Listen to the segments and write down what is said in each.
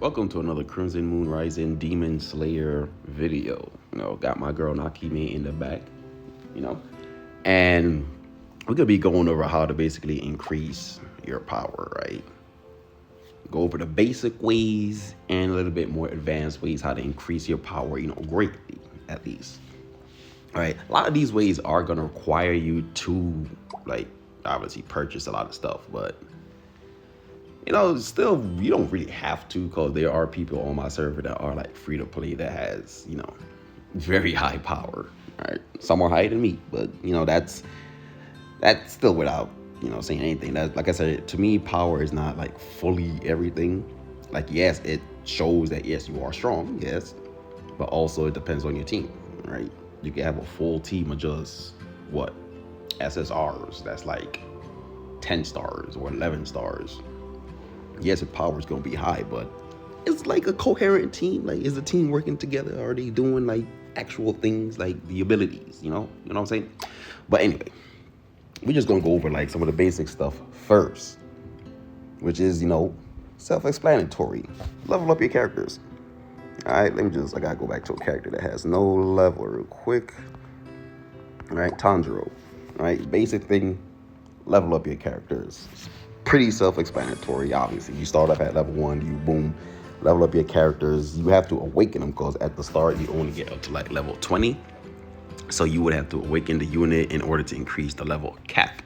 Welcome to another Crimson Moon Rising Demon Slayer video. Got my girl Nakime in the back, you know, and we're gonna be going over how to basically increase your power, right? Go over the basic ways and a little bit more advanced ways how to increase your power, greatly at least. All right, a lot of these ways are gonna require you to, like, obviously purchase a lot of stuff, but still you don't really have to because there are people on my server that are like free to play that has, very high power. Right? Some are higher than me, but that's still without, saying anything. That, like I said, to me, power is not like fully everything. Like, yes, it shows that yes, you are strong, yes, but also it depends on your team, right? You can have a full team of just what SSRs that's like 10 stars or 11 stars. Yes, the power is gonna be high, but it's like a coherent team. Like, is the team working together? Are they doing like actual things, like the abilities? You know what I'm saying? But anyway, we're just gonna go over like some of the basic stuff first, which is self-explanatory. Level up your characters. All right, I gotta go back to a character that has no level real quick. All right, Tanjiro. All right, basic thing, level up your characters. Pretty self-explanatory. Obviously, you start off at level 1, you boom, level up your characters. You have to awaken them because at the start you only get up to like level 20, so you would have to awaken the unit in order to increase the level cap.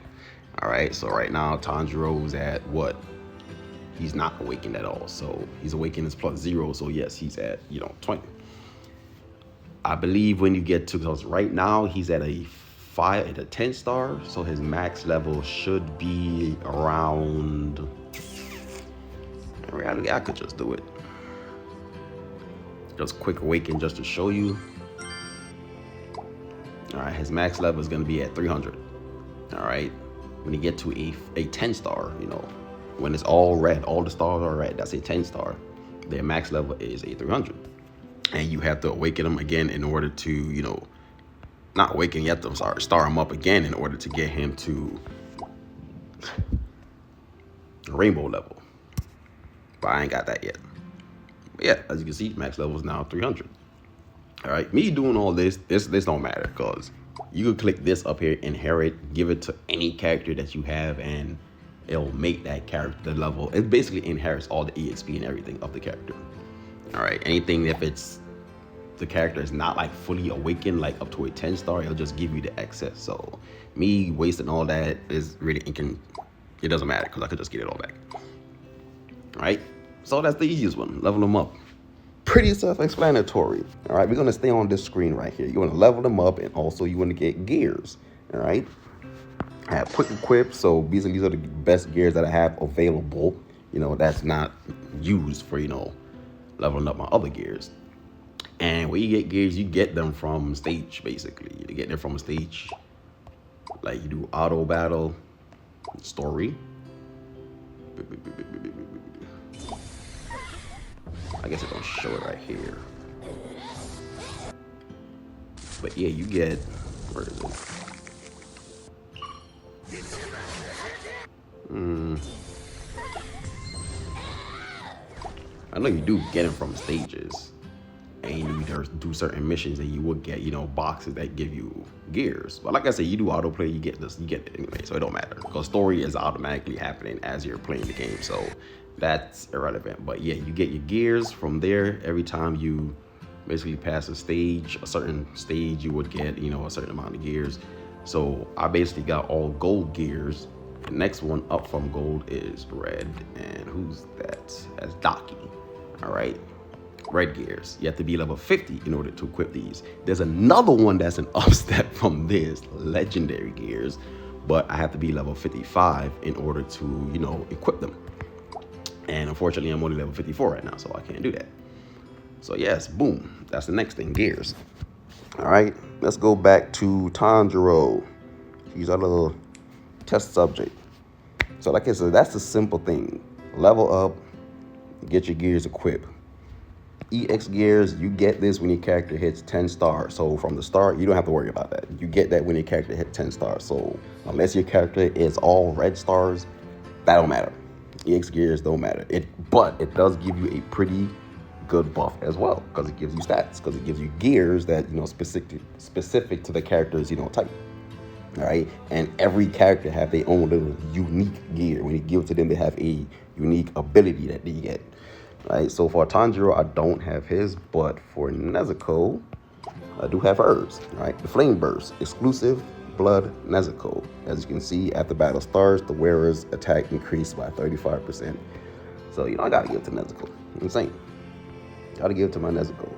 All right, so right now Tanjiro's at what? He's not awakened at all, so he's awakened is +0, so yes, he's at 20. I believe when you get to, because right now he's at a 10 star, so his max level should be around, in reality I could just do it, just quick awaken just to show you. All right, his max level is going to be at 300. All right, when you get to a 10 star, when it's all red, all the stars are red, that's a 10 star, their max level is a 300, and you have to awaken them again in order to not awaken yet, I'm sorry, star him up again in order to get him to rainbow level. But I ain't got that yet. But yeah, as you can see, max level is now 300. All right, me doing all this don't matter because you could click this up here, inherit, give it to any character that you have, and it'll make that character level. It basically inherits all the EXP and everything of the character. All right, anything if it's the character is not like fully awakened, like up to a 10 star, it'll just give you the excess. So me wasting all that is really it doesn't matter because I could just get it all back. All right, so that's the easiest one, level them up. Pretty self-explanatory. All right, we're gonna stay on this screen right here. You want to level them up, and also you want to get gears. All right, I have quick equip, so these are the best gears that I have available. That's not used for leveling up my other gears. And when you get gears, you get them from stage, basically. You get them from a stage. Like, you do auto battle, story. I guess it don't show it right here. But yeah, you get, where is it? I know you do get them from stages. And you do certain missions and you would get boxes that give you gears, but like I said, you do autoplay, you get it anyway, so it don't matter because story is automatically happening as you're playing the game, so that's irrelevant. But yeah, you get your gears from there. Every time you basically pass a certain stage, you would get a certain amount of gears. So I basically got all gold gears. The next one up from gold is red, and who's that? That's Daki. All right, red gears. You have to be level 50 in order to equip these. There's another one that's an upstep from this, legendary gears, but I have to be level 55 in order to equip them. And unfortunately, I'm only level 54 right now, so I can't do that. So yes, boom, that's the next thing, gears. All right, let's go back to Tanjiro. He's our little test subject. So like I said, that's the simple thing. Level up, get your gears equipped. EX gears, you get this when your character hits 10 stars. So from the start, you don't have to worry about that. You get that when your character hits 10 stars. So unless your character is all red stars, that don't matter. EX gears don't matter. But it does give you a pretty good buff as well because it gives you stats, because it gives you gears that specific to the character's type. All right, and every character have their own little unique gear. When you give it to them, they have a unique ability that they get. Right. So for Tanjiro, I don't have his, but for Nezuko, I do have hers. Right, the Flame Burst, exclusive Blood Nezuko. As you can see, after battle starts, the wearer's attack increased by 35%. So I gotta give it to Nezuko. Insane. Gotta give it to my Nezuko.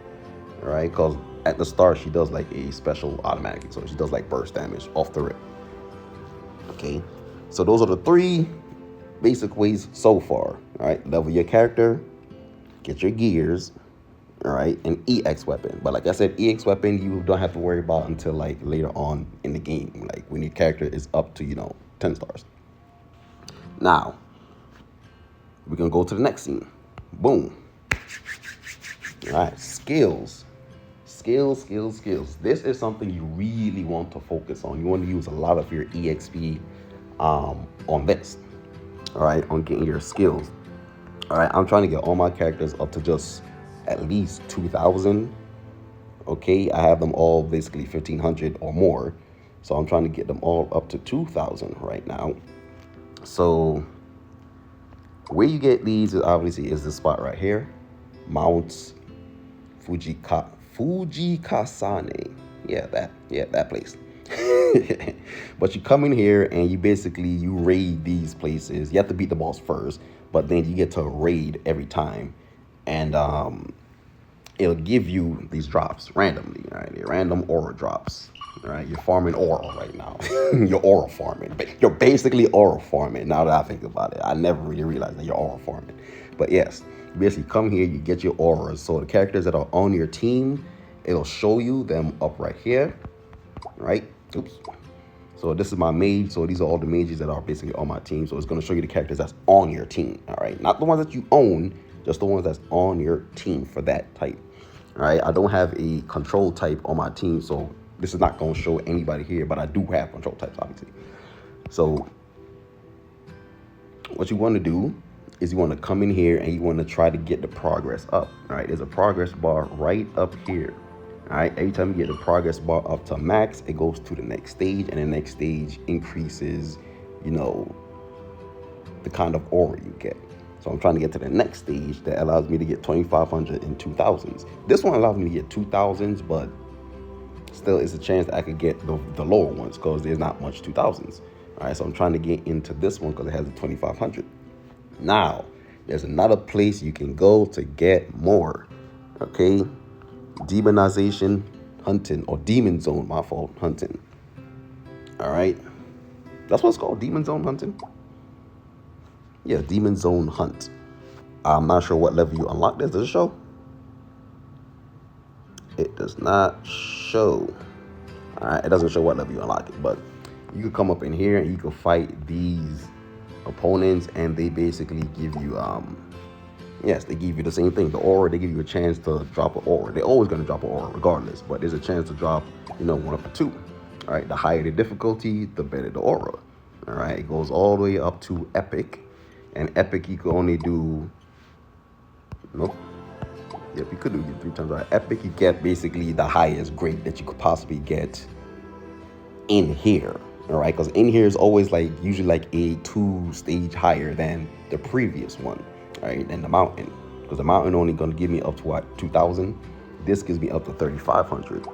All right, because at the start she does like a special automatically, so she does like burst damage off the rip. Okay, so those are the 3 basic ways so far. All right, level your character, get your gears, all right, and EX weapon. But like I said, EX weapon you don't have to worry about until like later on in the game, like when your character is up to 10 stars. Now we're gonna go to the next scene. Boom. All right, skills. This is something you really want to focus on. You want to use a lot of your EXP on this. All right, on getting your skills. All right, I'm trying to get all my characters up to just at least 2,000. Okay, I have them all basically 1,500 or more. So I'm trying to get them all up to 2,000 right now. So where you get these obviously is this spot right here, Mount Fujikasane. Yeah, that place. But you come in here and you raid these places. You have to beat the boss first, but then you get to raid every time, and it'll give you these drops randomly. All right, random aura drops. All right, you're farming aura right now. You're aura farming. You're basically aura farming. Now that I think about it, I never really realized that you're aura farming. But yes, you basically come here, you get your auras. So the characters that are on your team, it'll show you them up right here. Right? Oops. So this is my mage. So these are all the mages that are basically on my team. So it's going to show you the characters that's on your team. All right, not the ones that you own, just the ones that's on your team for that type. All right, I don't have a control type on my team, so this is not going to show anybody here, but I do have control types, obviously. So what you want to do is you want to come in here and you want to try to get the progress up. All right, there's a progress bar right up here. All right, every time you get the progress bar up to max, it goes to the next stage, and the next stage increases, the kind of aura you get. So I'm trying to get to the next stage that allows me to get 2,500 and 2,000s. This one allows me to get 2,000s, but still it's a chance that I could get the lower ones because there's not much 2,000s. All right, so I'm trying to get into this one because it has a 2,500. Now, there's another place you can go to get more. Okay, demonization hunting, or demon zone, my fault, hunting. All right, that's what it's called, demon zone hunting. Yeah, demon zone hunt. I'm not sure what level you unlock this. Does it show? It does not show. All right, it doesn't show what level you unlock it, but you can come up in here and you can fight these opponents, and they basically give you yes, they give you the same thing, the aura. They give you a chance to drop an aura. They're always going to drop an aura regardless, but there's a chance to drop 1 up to 2. All right, the higher the difficulty, the better the aura. All right, it goes all the way up to epic, and epic you can only do, nope, yep, you could do 3 times. Right, epic you get basically the highest grade that you could possibly get in here. All right, because in here is always usually like a 2 stage higher than the previous one. All right, than the mountain, because the mountain only going to give me up to what, 2,000. This gives me up to 3,500.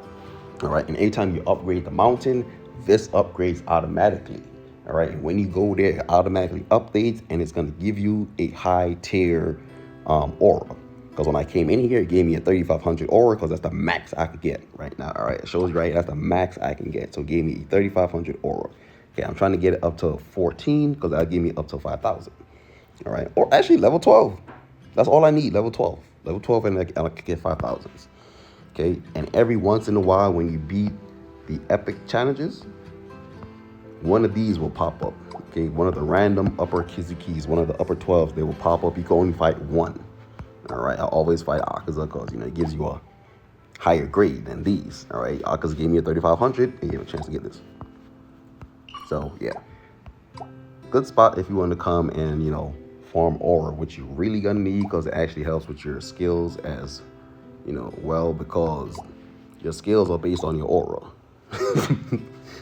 All right, and anytime you upgrade the mountain, this upgrades automatically. All right, and when you go there, it automatically updates, and it's going to give you a high tier aura. Because when I came in here, it gave me a 3,500 aura, because that's the max I could get right now. All right, it shows you right, that's the max I can get. So it gave me 3,500 aura. Okay, I'm trying to get it up to 14, because that'll give me up to 5,000. All right, or actually level 12. That's all I need, level 12. Level 12, and I can get 5,000s. Okay, and every once in a while, when you beat the epic challenges, one of these will pop up. Okay, one of the random upper Kizukis, one of the upper 12s, they will pop up. You can only fight one. All right, I always fight Akaza because it gives you a higher grade than these. All right, Akaza gave me a 3,500, and you have a chance to get this. So yeah, good spot if you want to come and farm aura, which you're really gonna need because it actually helps with your skills as well, because your skills are based on your aura.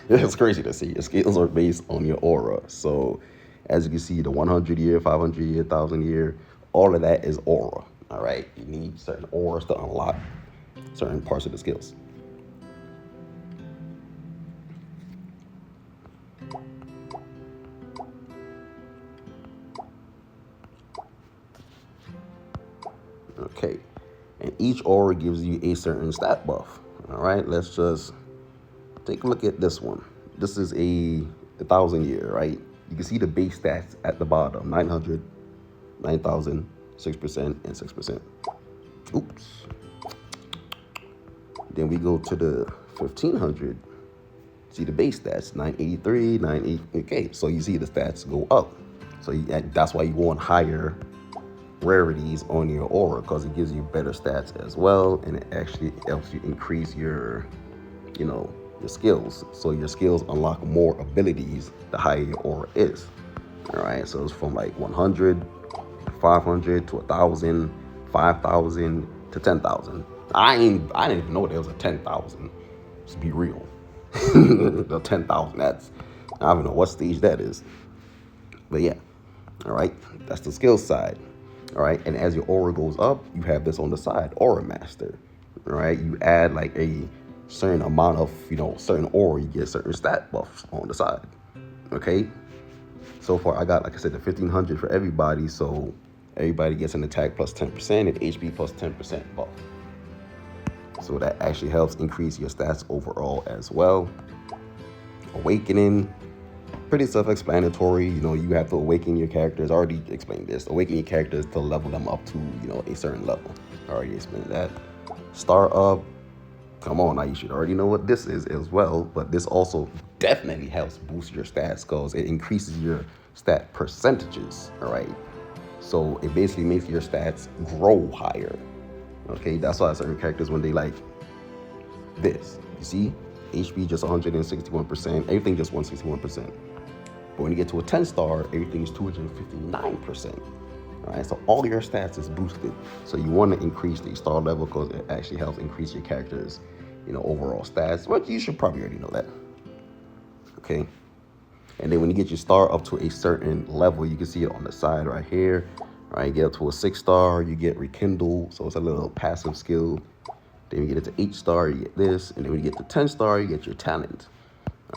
It's crazy to see. Your skills are based on your aura. So, as you can see, the 100 year, 500 year, 1,000 year, all of that is aura. All right, you need certain auras to unlock certain parts of the skills. Okay, and each aura gives you a certain stat buff. All right, let's just take a look at this one. This is a 1,000 year, right? You can see the base stats at the bottom: 900, 9,000, 6%, and 6%. Oops. Then we go to the 1,500. See the base stats: 983, 98. Okay, so you see the stats go up. So that's why you want higher rarities on your aura, because it gives you better stats as well, and it actually helps you increase your your skills. So your skills unlock more abilities the higher your aura is. All right, so it's from like 100, 500 to 1,000, 5,000 to 10,000. I didn't even know there was a 10,000. Let's be real. The 10,000. That's, I don't know what stage that is, but yeah. All right, that's the skill side. All right, and as your aura goes up, you have this on the side, Aura Master. All right, you add like a certain amount of certain aura, you get certain stat buffs on the side. Okay, so far I got, like I said, the 1,500 for everybody, so everybody gets an attack plus 10% and HP plus 10% buff. So that actually helps increase your stats overall as well. Awakening, pretty self-explanatory. You have to awaken your characters. I already explained this. Awaken your characters to level them up to a certain level. I already explained that. Star up. Come on, now you should already know what this is as well. But this also definitely helps boost your stats because it increases your stat percentages. All right. So it basically makes your stats grow higher. Okay, that's why certain characters, when they like this, you see, HP just 161%, everything just 161%. But when you get to a 10-star, everything is 259%. All right, so all your stats is boosted. So you want to increase the star level because it actually helps increase your character's, overall stats. But you should probably already know that. Okay. And then when you get your star up to a certain level, you can see it on the side right here. All right, you get up to a 6-star, you get Rekindle, so it's a little passive skill. Then you get it to 8-star, you get this. And then when you get to 10-star, you get your talent.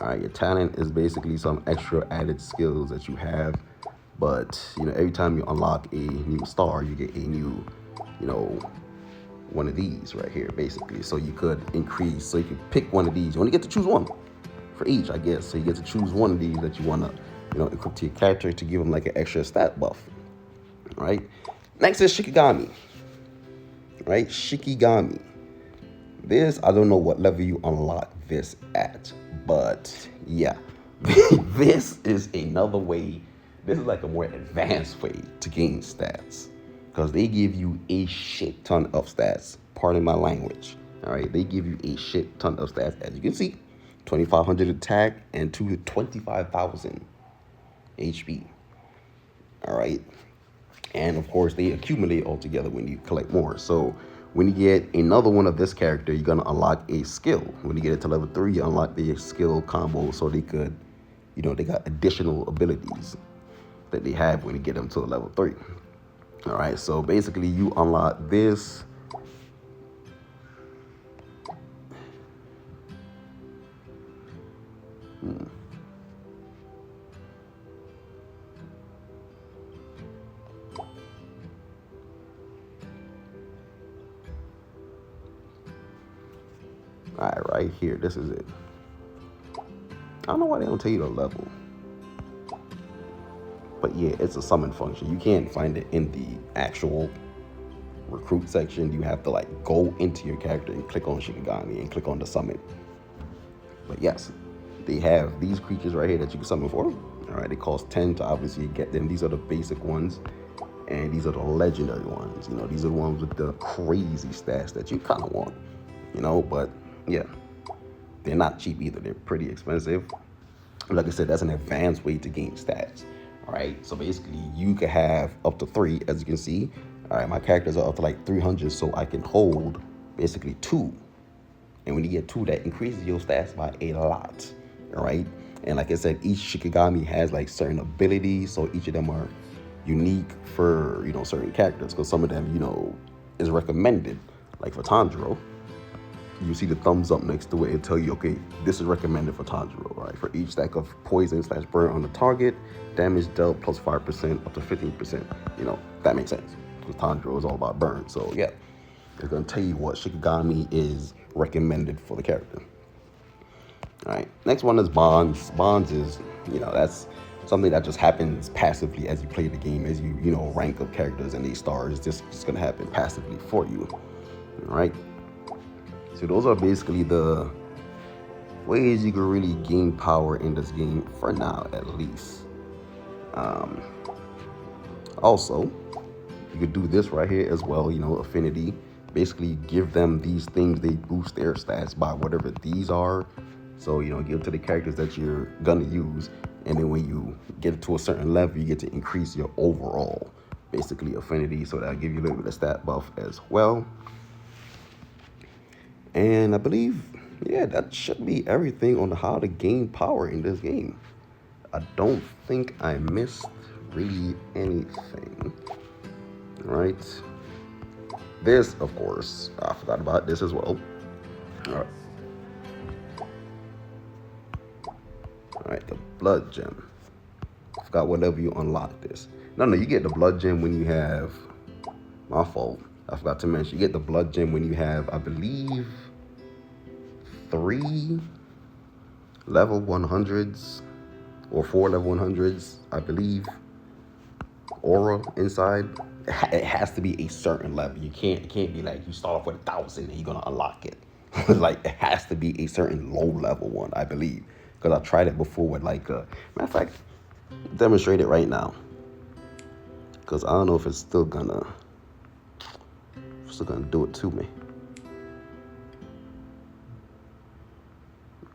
All right, your talent is basically some extra added skills that you have. But, every time you unlock a new star, you get a new, one of these right here, basically. So you could increase, so you could pick one of these. You only get to choose one for each, I guess. So you get to choose one of these that you want to, equip to your character to give them like an extra stat buff. All right. Next is Shikigami. Right, Shikigami. This, I don't know what level you unlock this at, but yeah, this is another way. This is like a more advanced way to gain stats because they give you a shit ton of stats. Pardon my language. All right, they give you a shit ton of stats, as you can see, 2,500 attack and 25,000 HP. All right, and of course they accumulate all together when you collect more. So when you get another one of this character, you're gonna unlock a skill. When you get it to level 3, you unlock the skill combo, so they could, they got additional abilities that they have when you get them to a level 3. All right, so basically you unlock this. All right here, this is it. I don't know why they don't tell you the level. But yeah, it's a summon function. You can't find it in the actual recruit section. You have to like go into your character and click on Shikigami and click on the summon. But yes, they have these creatures right here that you can summon for. All right, it costs 10 to obviously get them. These are the basic ones, and these are the legendary ones. These are the ones with the crazy stats that you kind of want. But yeah, they're not cheap either. They're pretty expensive. Like I said, that's an advanced way to gain stats. All right, so basically you can have up to three, as you can see. All right, my characters are up to like 300, so I can hold basically two. And when you get two, that increases your stats by a lot. All right, and like I said, each Shikigami has like certain abilities, so each of them are unique for certain characters. Because some of them is recommended, like for Tanjiro. You see the thumbs up next to it and tell you, okay, this is recommended for Tanjiro, right? For each stack of poison/burn on the target, damage dealt plus 5% up to 15%. That makes sense because Tanjiro is all about burn. So yeah, it's gonna tell you what Shikigami is recommended for the character. All right, next one is bonds. Bonds is, that's something that just happens passively as you play the game, as you rank up characters and these stars. It's just gonna happen passively for you. All right. So those are basically the ways you can really gain power in this game for now, at least. Also, you could do this right here as well, affinity. Basically give them these things, they boost their stats by whatever these are. So, give to the characters that you're gonna use. And then when you get to a certain level, you get to increase your overall, basically, affinity. So that'll give you a little bit of stat buff as well. And I believe, yeah, that should be everything on how to gain power in this game. I don't think I missed really anything. Right? This, of course, I forgot about this as well. All right. All right, the blood gem. I forgot what level you unlock this. No, you get the blood gem when you have, my fault. I forgot to mention, you get the blood gem when you have, I believe, 3 level 100s or 4 level 100s, I believe, aura inside. It has to be a certain level. It can't be like you start off with 1,000 and you're gonna unlock it. Like it has to be a certain low level one, I believe, because I tried it before with like matter of fact, demonstrate it right now, because I don't know if it's still gonna do it to me.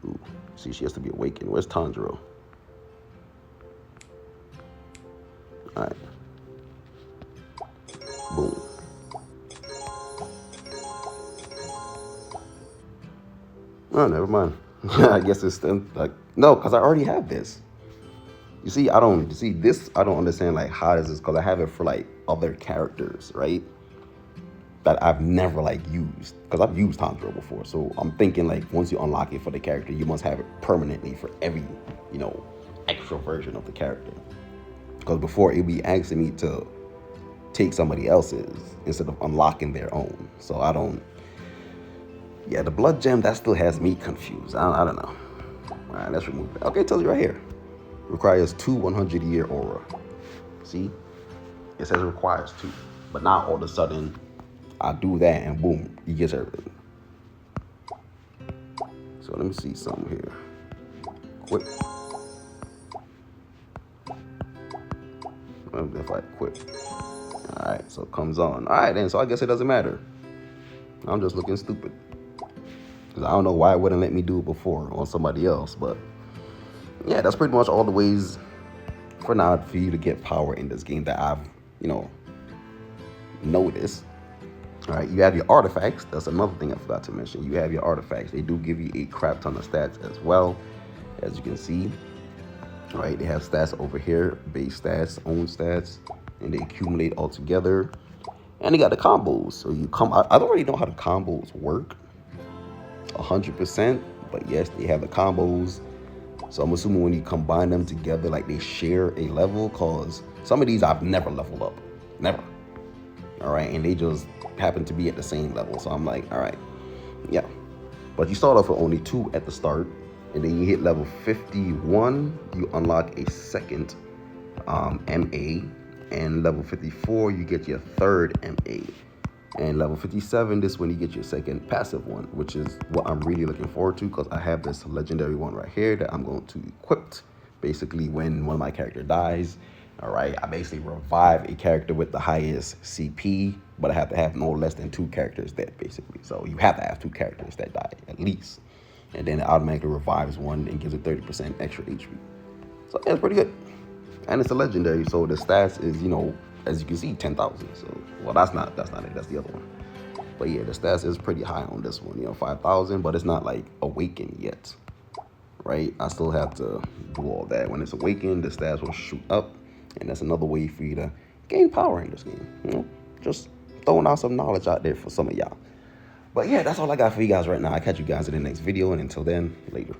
Ooh, see, she has to be awakened. Where's Tanjiro? All right. Boom. Oh, never mind. I guess it's still like, no, because I already have this. You see, I don't understand like how is this, because I have it for like other characters, right? That I've never like used, because I've used Tanjiro before. So I'm thinking like once you unlock it for the character, you must have it permanently for every, extra version of the character. Because before it'd be asking me to take somebody else's instead of unlocking their own. So I don't. Yeah, the blood gem, that still has me confused. I don't know. All right, let's remove it. Okay, it tells you right here. Requires 2 100-year aura. See? It says it requires 2. But now all of a sudden, I do that and boom, he gets everything. So let me see something here. Quick. If I quit. All right, so it comes on. All right, then, so I guess it doesn't matter. I'm just looking stupid. Because I don't know why it wouldn't let me do it before on somebody else. But yeah, that's pretty much all the ways for now for you to get power in this game that I've, noticed. All right, you have your artifacts. That's another thing I forgot to mention. You have your artifacts. They do give you a crap ton of stats as well, as you can see. All right, they have stats over here, base stats, own stats, and they accumulate all together. And they got the combos. So I don't really know how the combos work 100%, but yes, they have the combos. So I'm assuming when you combine them together, like they share a level, cause some of these I've never leveled up, never. All right, and they just happen to be at the same level. So I'm like, all right, yeah. But you start off with only 2 at the start, and then you hit level 51, you unlock a second MA, and level 54, you get your third MA. And level 57, this is when you get your second passive one, which is what I'm really looking forward to, because I have this legendary one right here that I'm going to equip. Basically, when one of my characters dies, all right, I basically revive a character with the highest CP, but I have to have no less than 2 characters dead, basically. So you have to have 2 characters that die, at least. And then it automatically revives one and gives it 30% extra HP. So yeah, it's pretty good. And it's a legendary, so the stats is, as you can see, 10,000. So, well, that's not it. That's the other one. But yeah, the stats is pretty high on this one. 5,000, but it's not like awakened yet, right? I still have to do all that. When it's awakened, the stats will shoot up, and that's another way for you to gain power in this game. Just throwing out some knowledge out there for some of y'all. But yeah, that's all I got for you guys right now. I'll catch you guys in the next video, and until then, later.